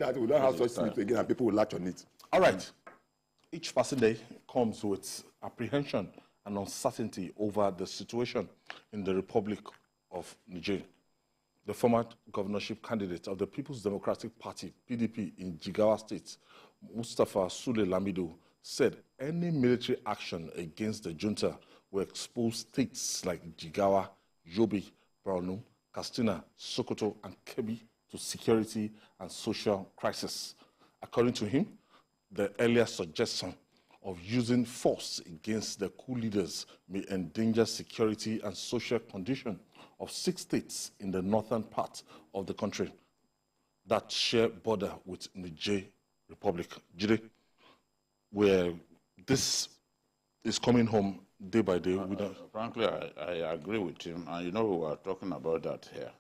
that we don't have such slips again and people will latch on it. All right. Each passing day comes with apprehension and uncertainty over the situation in the Republic of Niger. The former governorship candidate of the People's Democratic Party, PDP, in Jigawa State, Mustapha Sule Lamido, said any military action against the junta will expose states like Jigawa, Yobe, Borno, Katsina, Sokoto, and Kebbi to security and social crisis. According to him, the earlier suggestion of using force against the coup leaders may endanger security and social condition of 6 states in the northern part of the country that share border with Niger Republic. Jide, where this is coming home day by day. Frankly, I agree with him. And you know, we are talking about that here.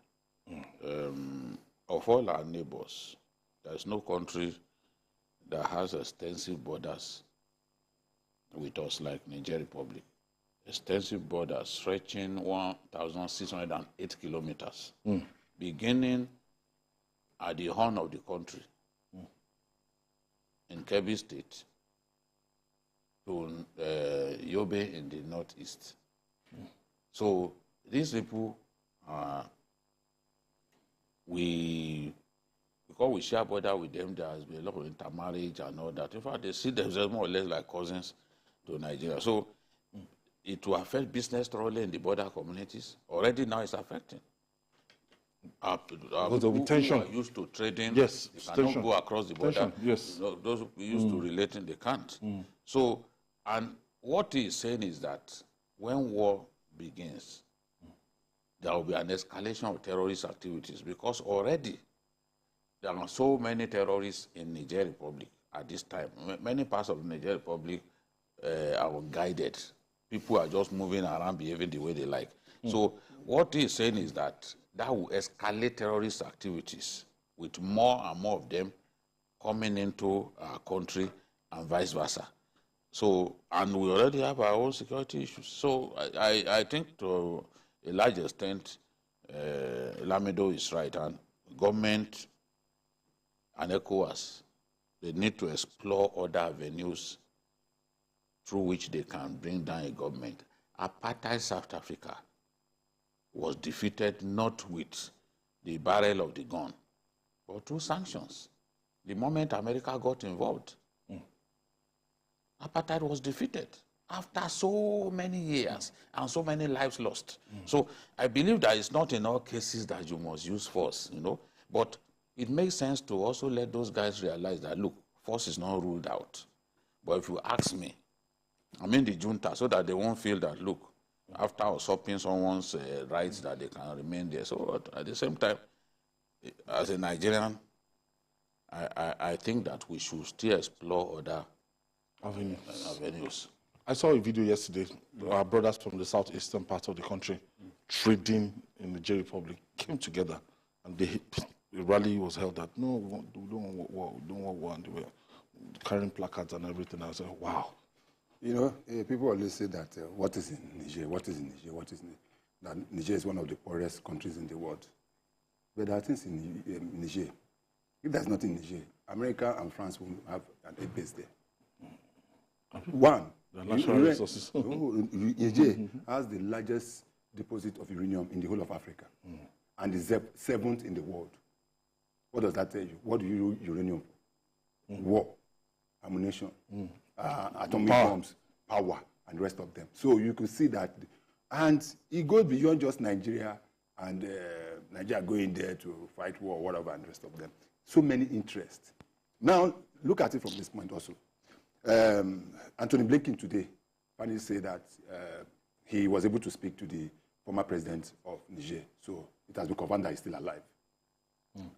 Of all our neighbors, there is no country that has extensive borders with us like Niger Republic. Extensive borders stretching 1,608 kilometers, beginning at the horn of the country in Kebbi State to Yobe in the northeast. So these people, because we share border with them, there has been a lot of intermarriage and all that. In fact, they see themselves more or less like cousins to Nigeria. So it will affect business thoroughly in the border communities. Already now it's affecting. Because of tension. Who are used to trading, yes, they cannot go across the border. Tension. Yes. You know, those who used to relating, they can't. So, and what he is saying is that when war begins, there will be an escalation of terrorist activities because already there are so many terrorists in Niger Republic at this time. Many parts of Niger Republic are guided. People are just moving around, behaving the way they like. So what he is saying is that will escalate terrorist activities with more and more of them coming into our country and vice versa. So, and we already have our own security issues. So I think to a large extent, Lamido is right, and government and Ecowas, they need to explore other avenues through which they can bring down a government. Apartheid South Africa was defeated not with the barrel of the gun, but through sanctions. The moment America got involved, apartheid was defeated after so many years and so many lives lost. So I believe that it's not in all cases that you must use force, you know, but it makes sense to also let those guys realize that, look, force is not ruled out. But if you ask me, I mean the junta, so that they won't feel that, look, after usurping someone's rights that they can remain there. So at the same time, as a Nigerian, I think that we should still explore other avenues. I saw a video yesterday. Our brothers from the southeastern part of the country, trading in the Niger Republic, came together, and the rally was held that no, we don't want war, we don't want war, and they were carrying placards and everything. I said, wow. You know, people always say that what is in Niger, what is in Niger, what is in Niger. That Niger is one of the poorest countries in the world. But there are things in Niger. If there's nothing in Niger, America and France will have an base there. One, the natural resources. Niger has the largest deposit of uranium in the whole of Africa, and is 7th in the world. What does that tell you? What do you use uranium for? War, ammunition, atomic bombs, power, and the rest of them. So you could see that, and it goes beyond just Nigeria and Nigeria going there to fight war, whatever, and the rest of them. So many interests. Now, look at it from this point also. Anthony Blinken today finally said that he was able to speak to the former president of Niger. So it has been confirmed that he's still alive.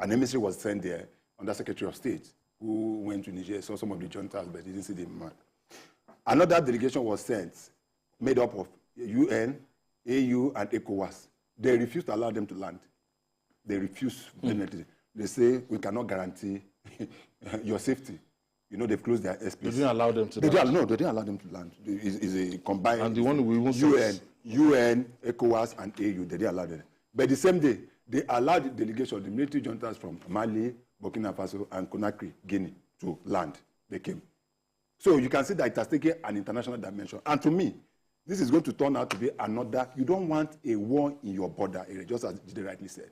An emissary was sent there under Secretary of State, who went to Niger, saw some of the juntas, but didn't see the man. Another delegation was sent, made up of UN, AU, and Ecowas. They refused to allow them to land. They refused vehemently. They say, we cannot guarantee your safety. You know, they've closed their airspace. They didn't allow them to land? No, they didn't allow them to land. It's a combined... And the one we want UN, Ecowas, and AU, they didn't allow them. But the same day, they allowed the delegation, the military juntas from Mali, Burkina Faso, and Conakry, Guinea, to land. They came. So you can see that it has taken an international dimension. And to me, this is going to turn out to be another, you don't want a war in your border area, just as Jide rightly said.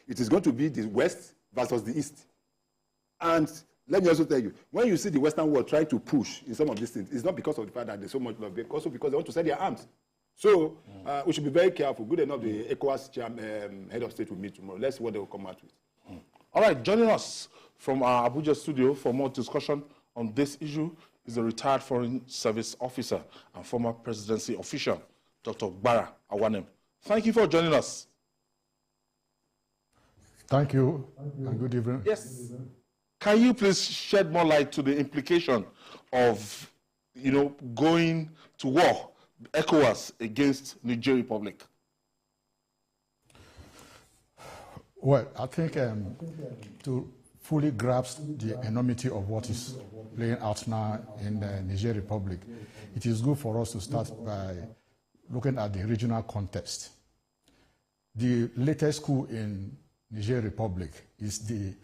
It is going to be the West versus the East. And let me also tell you, when you see the Western world trying to push in some of these things, it's not because of the fact that there's so much love, but also because they want to sell their arms. So we should be very careful. Good enough, the Ecowas head of state will meet tomorrow. Let's see what they will come out with. All right, joining us from our Abuja studio for more discussion on this issue is a retired Foreign Service officer and former presidency official, Dr. Gbara Awanem. Thank you for joining us. Thank you, and good evening. Yes. Can you please shed more light to the implication of, going to war, Ecowas against Niger Republic? Well, I think to fully grasp the enormity of what is playing out now in the Niger Republic, it is good for us to start by looking at the regional context. The latest coup in Niger Republic is the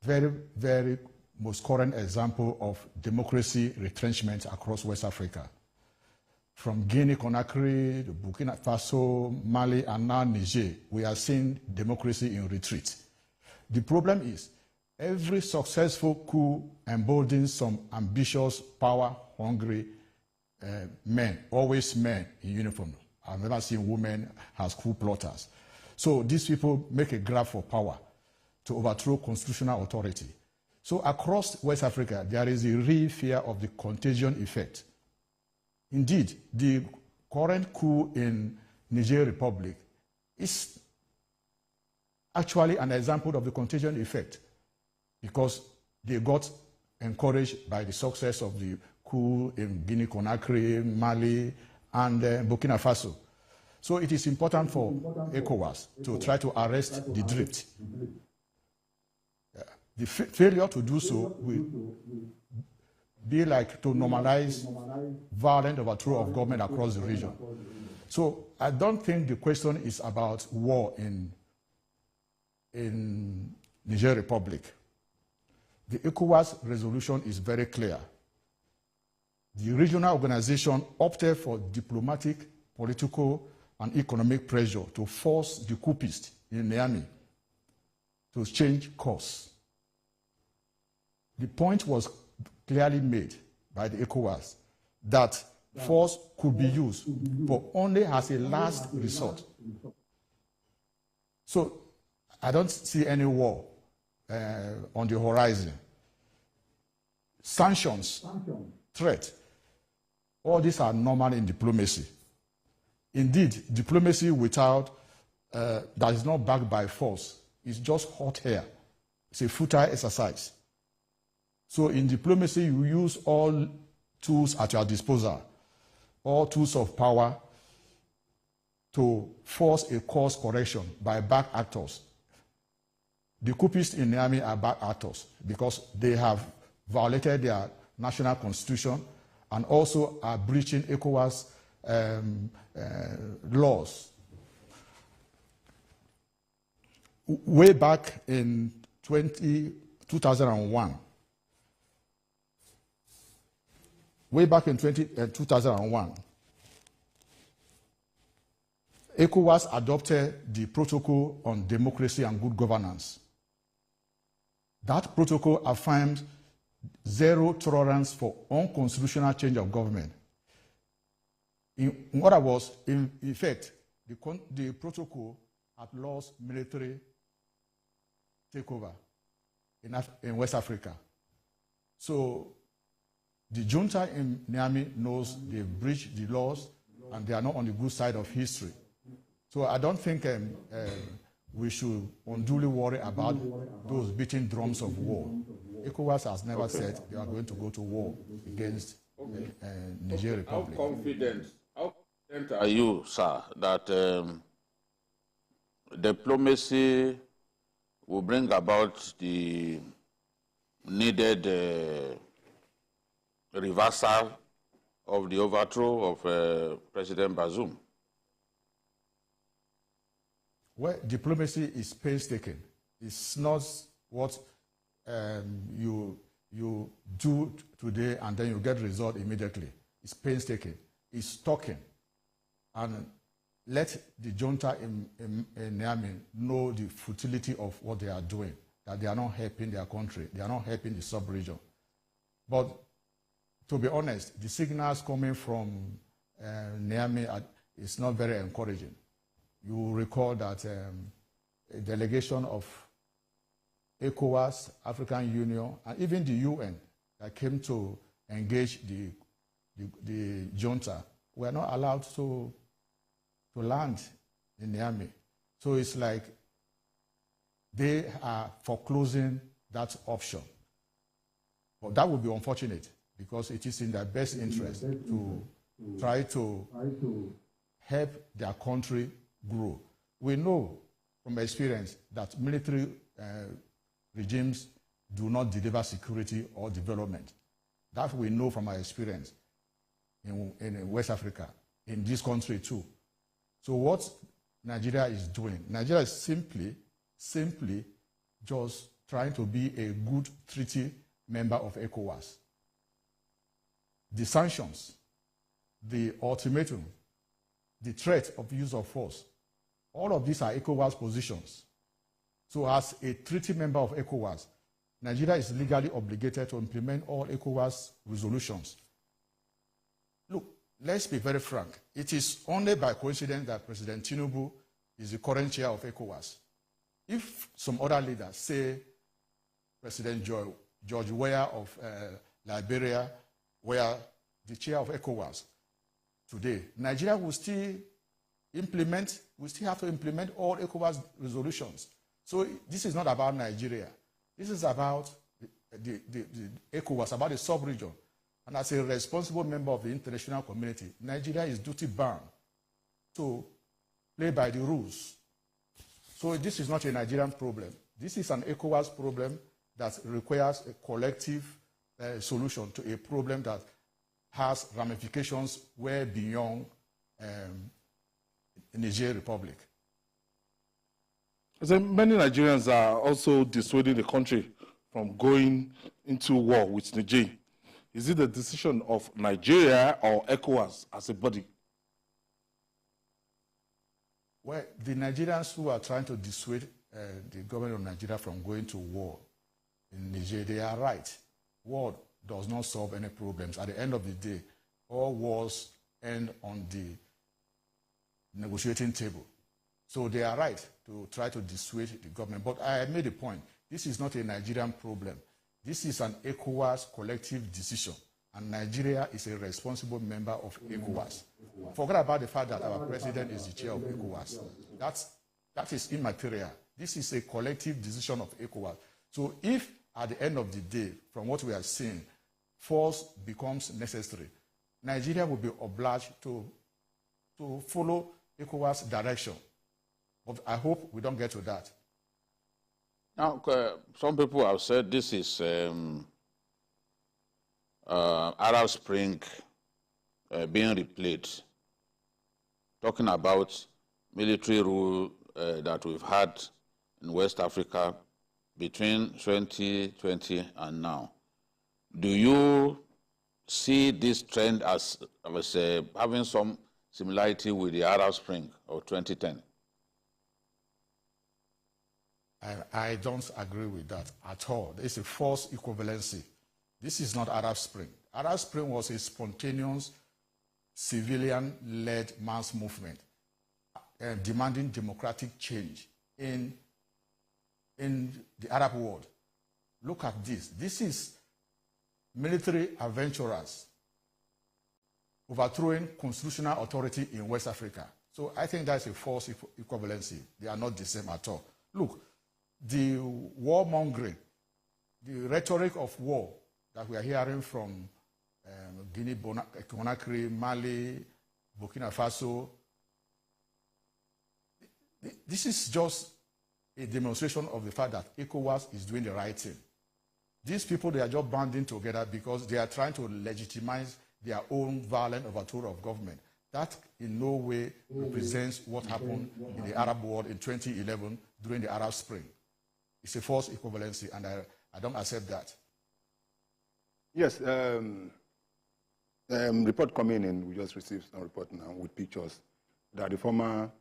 very, very most current example of democracy retrenchment across West Africa. From Guinea, Conakry, Burkina Faso, Mali, and now Niger, we are seeing democracy in retreat. The problem is, every successful coup emboldens some ambitious, power-hungry men, always men in uniform. I've never seen women as coup plotters. So these people make a grab for power to overthrow constitutional authority. So across West Africa, there is a real fear of the contagion effect. Indeed, the current coup in Niger Republic is actually an example of the contagion effect because they got encouraged by the success of the coup in Guinea-Conakry, Mali, and Burkina Faso. So it is important for Ecowas to try to arrest the drift. The failure to do so will be like to normalize violent overthrow of government across the region. So I don't think the question is about war in Niger Republic. The Ecowas resolution is very clear. The regional organization opted for diplomatic, political, and economic pressure to force the coupists in Niamey to change course. The point was clearly made by the Ecowas that force could be used, but only as a last resort. So I don't see any war on the horizon. Sanctions, threat, all these are normal in diplomacy. Indeed, diplomacy without that is not backed by force is just hot air. It's a futile exercise. So in diplomacy, you use all tools at your disposal, all tools of power to force a course correction by back actors. The coupists in Niamey are back actors because they have violated their national constitution and also are breaching Ecowas laws. Way back in 2001, ECOWAS adopted the Protocol on Democracy and Good Governance. That protocol affirmed zero tolerance for unconstitutional change of government. In other words, in effect, the protocol had lost military takeover in West Africa. So the junta in Niamey knows they've breached the laws and they are not on the good side of history. So I don't think we should unduly worry about those beating drums of war. ECOWAS has never said they are going to go to war against Niger Republic. How confident are you, sir, that diplomacy will bring about the needed reversal of the overthrow of President Bazoum? Well, diplomacy is painstaking. It's not what you do today and then you get result immediately. It's painstaking. It's talking. And let the junta in Niamey know the futility of what they are doing, that they are not helping their country. They are not helping the sub-region. But to be honest, the signals coming from Niamey is not very encouraging. You recall that a delegation of Ecowas, African Union, and even the UN that came to engage the junta were not allowed to land in Niamey. So it's like they are foreclosing that option. But that would be unfortunate because it is in their best interest to try to help their country grow. We know from experience that military regimes do not deliver security or development. That we know from our experience in West Africa, in this country too. So what Nigeria is doing, Nigeria is simply just trying to be a good treaty member of Ecowas. The sanctions, the ultimatum, the threat of use of force, all of these are Ecowas positions. So as a treaty member of Ecowas, Nigeria is legally obligated to implement all Ecowas resolutions. Look, let's be very frank. It is only by coincidence that President Tinubu is the current chair of Ecowas. If some other leaders, say President George Weah of Liberia, were the chair of Ecowas today, Nigeria will still have to implement all Ecowas resolutions. So this is not about Nigeria. This is about the Ecowas, about the sub-region. And as a responsible member of the international community, Nigeria is duty-bound to play by the rules. So this is not a Nigerian problem. This is an Ecowas problem that requires a collective solution to a problem that has ramifications way beyond Niger Republic. So many Nigerians are also dissuading the country from going into war with Niger. Is it the decision of Nigeria or ECOWAS as a body? Well, the Nigerians who are trying to dissuade the government of Nigeria from going to war in Niger, they are right. War does not solve any problems. At the end of the day, all wars end on the negotiating table. So they are right to try to dissuade the government. But I made a point. This is not a Nigerian problem. This is an ECOWAS collective decision. And Nigeria is a responsible member of ECOWAS. Forget about the fact that our president is the chair of ECOWAS. That is immaterial. This is a collective decision of ECOWAS. So if at the end of the day, from what we are seeing, force becomes necessary, Nigeria will be obliged to follow ECOWAS' direction. But I hope we don't get to that. Now, some people have said this is Arab Spring being replayed, talking about military rule that we've had in West Africa between 2020 and now. Do you see this trend as having some similarity with the Arab Spring of 2010? I don't agree with that at all. It's a false equivalency. This is not Arab Spring. Arab Spring was a spontaneous, civilian-led mass movement demanding democratic change in the Arab world. Look at this. This is military adventurers overthrowing constitutional authority in West Africa. So I think that's a false equivalency. They are not the same at all. Look, the warmongering, the rhetoric of war that we are hearing from Guinea, Conakry, Mali, Burkina Faso, this is just a demonstration of the fact that ECOWAS is doing the right thing. These people, they are just banding together because they are trying to legitimize their own violent overthrow of government. That in no way represents what happened in the Arab world in 2011 during the Arab Spring. It's a false equivalency, and I don't accept that. Yes, report coming in, we just received some report now with pictures that the former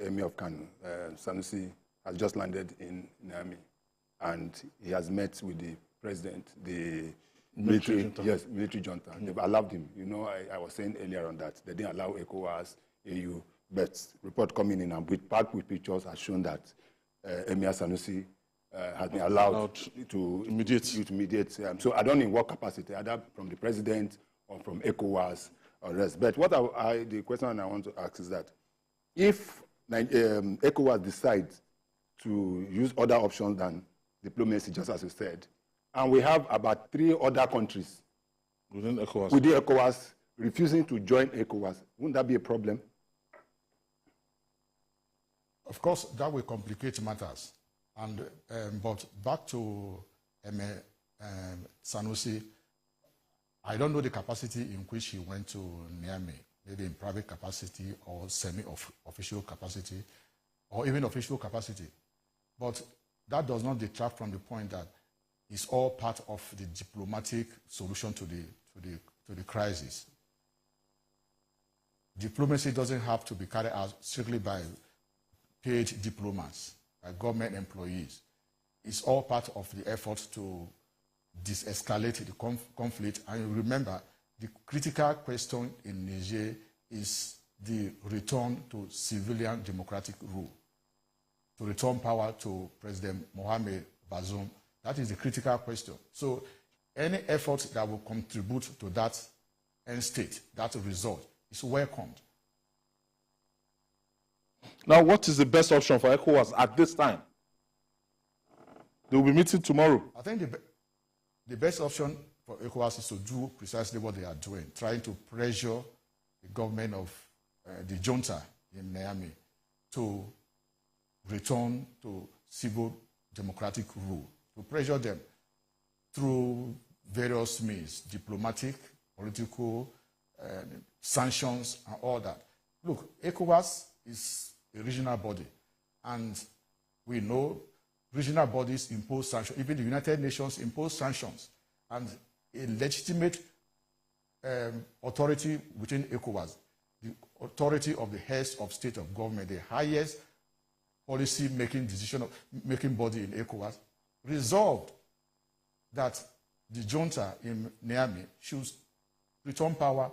Emir of Kano, Sanusi, has just landed in Niamey, and he has met with the president, the military junta. They've allowed him. You know, I was saying earlier on that they didn't allow Ecowas, AU, but report coming in and back with pictures has shown that Emir Sanusi has been allowed to mediate. So I don't know in what capacity, either from the president or from Ecowas or rest. But what the question I want to ask is that if Ecowas decides to use other options than diplomacy, just as you said, and we have about 3 other countries within Ecowas refusing to join Ecowas, wouldn't that be a problem? Of course, that will complicate matters. And but back to Sanusi, I don't know the capacity in which he went to Niamey, maybe in private capacity or semi-official capacity, or even official capacity. But that does not detract from the point that it's all part of the diplomatic solution to the crisis. Diplomacy doesn't have to be carried out strictly by paid diplomats, by government employees. It's all part of the effort to de-escalate the conflict. And remember, the critical question in Niger is the return to civilian democratic rule, to return power to President Mohamed Bazoum. That is the critical question. So any effort that will contribute to that end state, that result, is welcomed. Now, what is the best option for ECOWAS at this time? They will be meeting tomorrow. I think the best option for ECOWAS is to do precisely what they are doing, trying to pressure the government of the junta in Niamey to return to civil democratic rule, to pressure them through various means, diplomatic, political, sanctions, and all that. Look, ECOWAS is a regional body, and we know regional bodies impose sanctions. Even the United Nations impose sanctions, and a legitimate authority within ECOWAS, the authority of the heads of state of government, the highest policy-making decision-making body in ECOWAS, resolved that the junta in Niamey should return power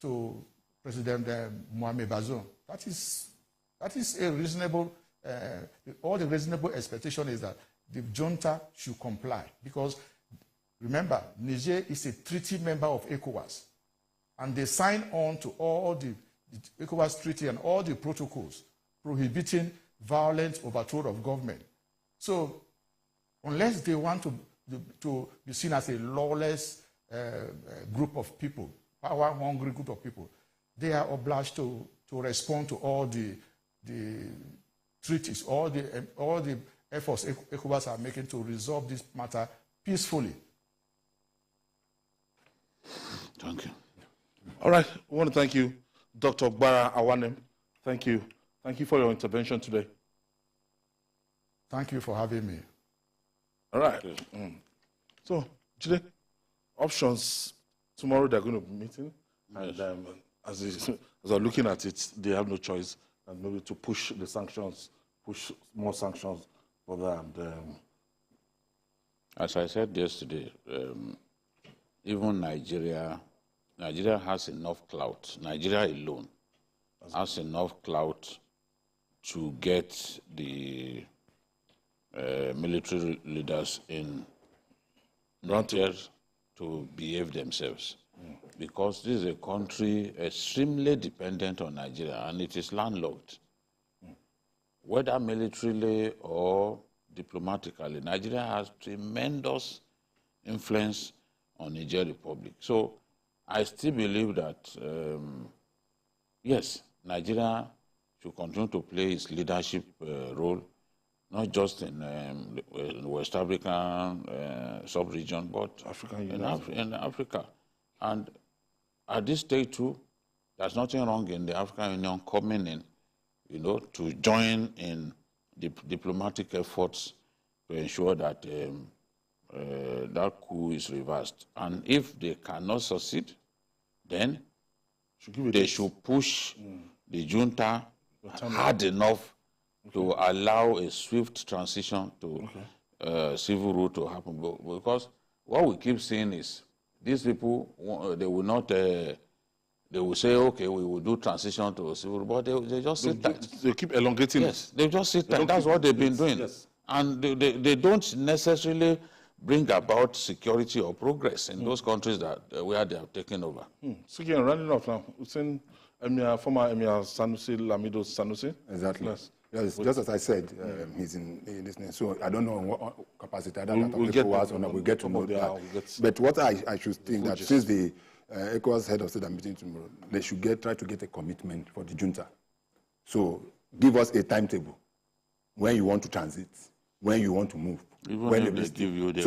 to President Mohamed Bazoum. That is a reasonable, all the reasonable expectation is that the junta should comply. Because remember, Niger is a treaty member of ECOWAS, and they sign on to all the ECOWAS treaty and all the protocols prohibiting violent overthrow of government. So unless they want to be seen as a lawless group of people, power-hungry group of people, they are obliged to respond to all the treaties, all the efforts ECOWAS are making to resolve this matter peacefully. Thank you. All right, I want to thank you, Dr. Gbara Awanem. Thank you. Thank you for your intervention today. Thank you for having me. All right. So, today, options, tomorrow they're going to be meeting, and as I'm looking at it, they have no choice and maybe to push the sanctions, push more sanctions for them. As I said yesterday, even Nigeria has enough clout. Nigeria alone has enough clout to get the military leaders in Niger to behave themselves. Because this is a country extremely dependent on Nigeria, and it is landlocked. Whether militarily or diplomatically, Nigeria has tremendous influence on Niger Republic. So I still believe that, yes, Nigeria should continue to play its leadership role, not just in West African sub-region, but in Africa. And at this stage too, there's nothing wrong in the African Union coming in, to join in the diplomatic efforts to ensure that that coup is reversed. And if they cannot succeed, then they should push the junta hard enough to allow a swift transition to civil rule to happen. Because what we keep seeing is these people, they will not, they will say, okay, we will do transition to civil rule, but they just sit tight. They keep elongating it. They just sit tight. That's what they've been doing. Yes. And they don't necessarily bring about security or progress in those countries that where they have taken over. So again, running off now, we've seen former Emir Sanusi Lamido Sanusi. Exactly. Yes, just as I said, he's in this name. So I don't know in what capacity. I don't know if Ecowas or not. We'll get to know that. But what I should think that since the Ecowas head of state are meeting tomorrow, they should try to get a commitment for the junta. So give us a timetable when you want to transit, when you want to move. Even when if they give you, they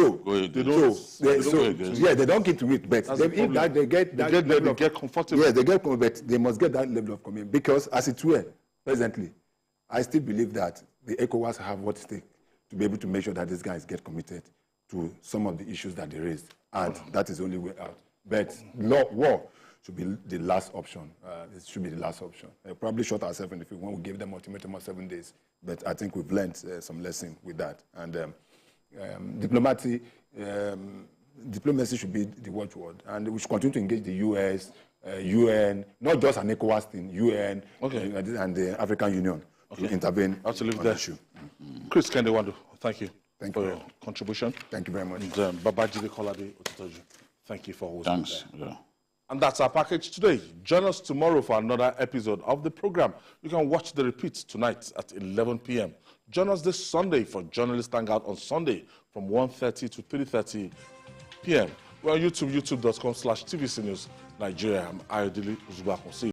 they don't get to it, but they get comfortable. Yes, they get comfortable, but they must get that level of commitment because, as it were, presently, I still believe that the ECOWAS have what it takes to be able to make sure that these guys get committed to some of the issues that they raised, and that is the only way out. But war should be the last option. It should be the last option. Probably shot ourselves in the feet when we gave them ultimatum of 7 days, but I think we've learned some lesson with that. And diplomacy should be the watchword, and we should continue to engage the US, UN, not just an ECOWAS thing, UN, and the African Union to intervene on the issue. Chris Kendewandu, thank you. Thank for you your contribution. Thank you very much. And Babajide Kolade Otitoju, thank you for hosting. Thanks. Yeah. And that's our package today. Join us tomorrow for another episode of the program. You can watch the repeat tonight at 11 p.m. Join us this Sunday for Journalist Hangout on Sunday from 1:30 to 3:30 p.m. We're on YouTube, youtube.com/TVC News Nigeria. I'm Ayodele Uzubakun.